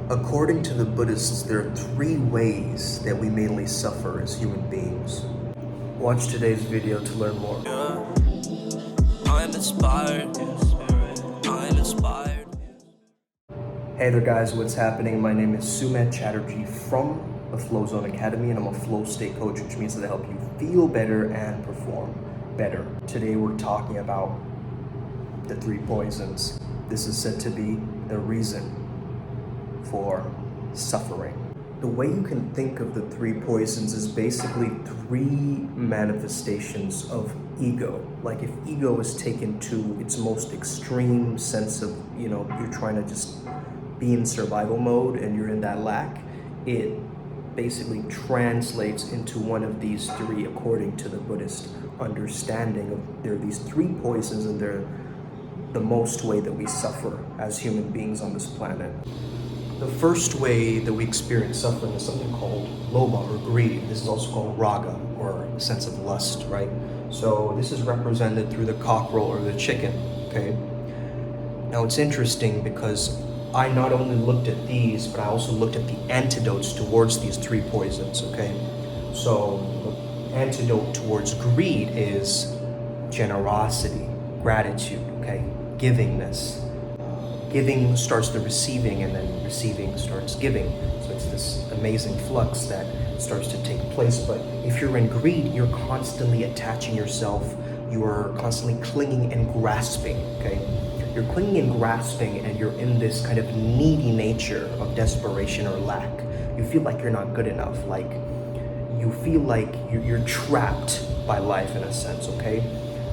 According to the Buddhists, there are three ways that we mainly suffer as human beings. Watch today's video to learn more. I'm inspired. I'm inspired. Hey there guys, what's happening? My name is Sumit Chatterjee from the Flow Zone Academy, and I'm a flow state coach, which means that I help you feel better and perform better. Today we're talking about the three poisons. This is said to be the reason for suffering. The way you can think of the three poisons is basically three manifestations of ego. Like if ego is taken to its most extreme sense of, you're trying to just be in survival mode and you're in that lack, it basically translates into one of these three according to the Buddhist understanding of there are these three poisons, and they're the most way that we suffer as human beings on this planet. The first way that we experience suffering is something called lobha, or greed. This is also called raga, or a sense of lust, right? So this is represented through the cockerel or the chicken, okay? Now it's interesting because I not only looked at these, but I also looked at the antidotes towards these three poisons, okay? So the antidote towards greed is generosity, gratitude, okay? Givingness. Giving starts the receiving, and then receiving starts giving. So it's this amazing flux that starts to take place. But if you're in greed, you're constantly attaching yourself. You are constantly clinging and grasping, okay? You're clinging and grasping, and you're in this kind of needy nature of desperation or lack. You feel like you're not good enough. Like you feel like you're trapped by life in a sense, okay?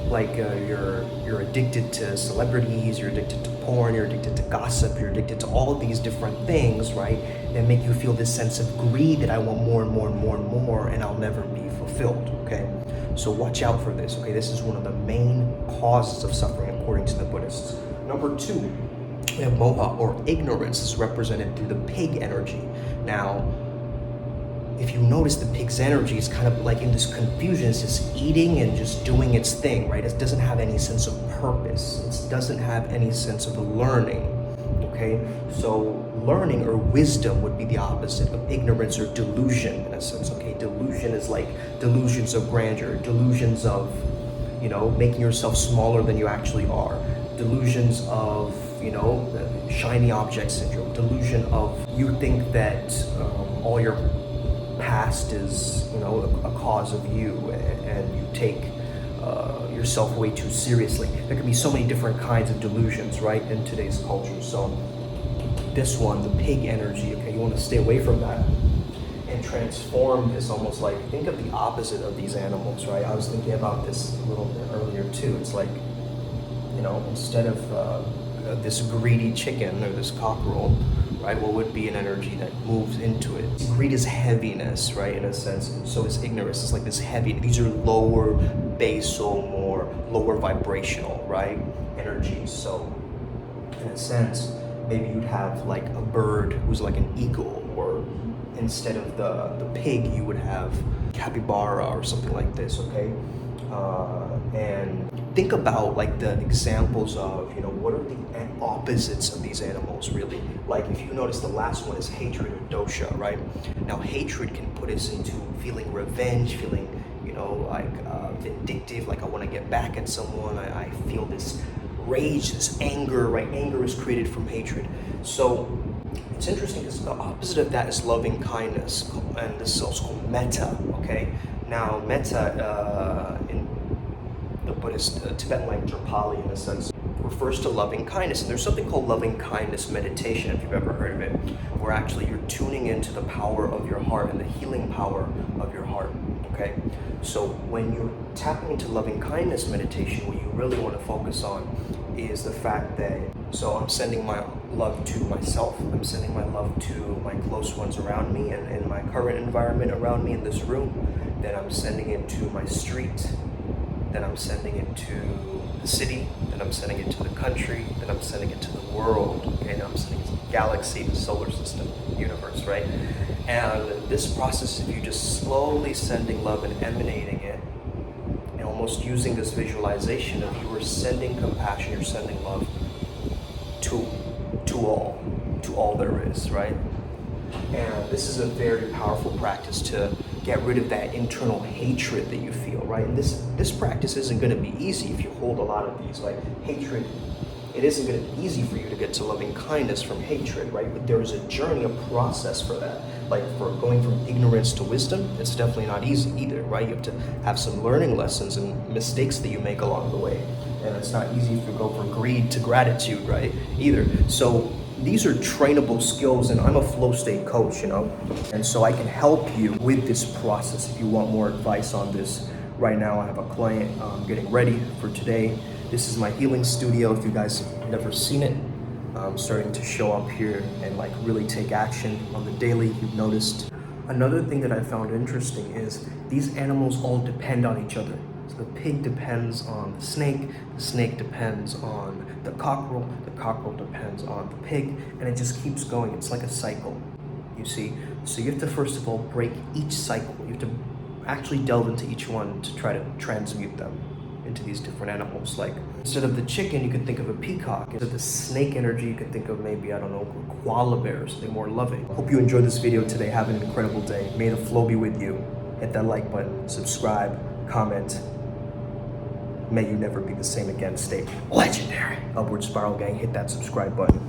Like you're addicted to celebrities, you're addicted to porn, you're addicted to gossip, you're addicted to all of these different things, right? That make you feel this sense of greed that I want more and more and more and more, and I'll never be fulfilled, okay? So watch out for this, okay? This is one of the main causes of suffering according to the Buddhists. Number two, we have moha, or ignorance. This is represented through the pig energy. Now, if you notice, the pig's energy is kind of like in this confusion. It's just eating and just doing its thing, right? It doesn't have any sense of purpose. It doesn't have any sense of learning, okay? So learning or wisdom would be the opposite of ignorance or delusion in a sense, okay? Delusion is like delusions of grandeur, delusions of, making yourself smaller than you actually are, delusions of, the shiny object syndrome, delusion of you think that all your past is a cause of you, and you take yourself way too seriously. There can be so many different kinds of delusions, right, in today's culture. So this one, the pig energy, okay, you want to stay away from that and transform this almost like, think of the opposite of these animals, right? I was thinking about this a little bit earlier too. It's like, instead of this greedy chicken or this cockerel, right, what would be an energy that moves into it? Greed is heaviness, right, in a sense, and so is ignorance. It's like this heavy, these are lower basal, more lower vibrational, right, energies. So in a sense, maybe you'd have like a bird who's like an eagle, or instead of the pig, you would have capybara or something like this, okay? And think about like the examples of, what are the opposites of these animals really? Like if you notice, the last one is hatred or dosha, right? Now hatred can put us into feeling revenge, feeling, vindictive, like I want to get back at someone. I feel this rage, this anger, right? Anger is created from hatred. So it's interesting because the opposite of that is loving kindness, and this is also called metta, okay? Now metta in the Buddhist Tibetan language, or Pali in a sense, refers to loving kindness. And there's something called loving kindness meditation, if you've ever heard of it, where actually you're tuning into the power of your heart and the healing power of your heart, okay? So when you're tapping into loving kindness meditation, what you really want to focus on is the fact that, so I'm sending my love to myself, I'm sending my love to my close ones around me, and in my current environment around me in this room, then I'm sending it to my street, then I'm sending it to the city, then I'm sending it to the country, then I'm sending it to the world, okay? Now I'm sending it to the galaxy, the solar system, the universe, right? And this process, if you just slowly sending love and emanating it, and almost using this visualization of you are sending compassion, you're sending love to all, to to all there is, right? And this is a very powerful practice to get rid of that internal hatred that you feel, right? And this practice isn't going to be easy if you hold a lot of these, like hatred. It isn't going to be easy for you to get to loving kindness from hatred, right? But there is a journey, a process for that. Like for going from ignorance to wisdom, it's definitely not easy either, right? You have to have some learning lessons and mistakes that you make along the way. And it's not easy to go from greed to gratitude, right? Either. So these are trainable skills, and I'm a flow state coach, you know? And so I can help you with this process if you want more advice on this. Right now I have a client getting ready for today. This is my healing studio. If you guys have never seen it, I'm starting to show up here and like really take action on the daily. You've noticed. Another thing that I found interesting is these animals all depend on each other. So the pig depends on the snake depends on the cockerel depends on the pig, and it just keeps going. It's like a cycle, you see? So you have to first of all break each cycle. You have to actually delve into each one to try to transmute them into these different animals. Like instead of the chicken, you could think of a peacock. Instead of the snake energy, you could think of maybe, I don't know, a koala bear or something more loving. Hope you enjoyed this video today. Have an incredible day. May the flow be with you. Hit that like button, subscribe, comment. May you never be the same again. Stay legendary. Upward Spiral Gang, hit that subscribe button.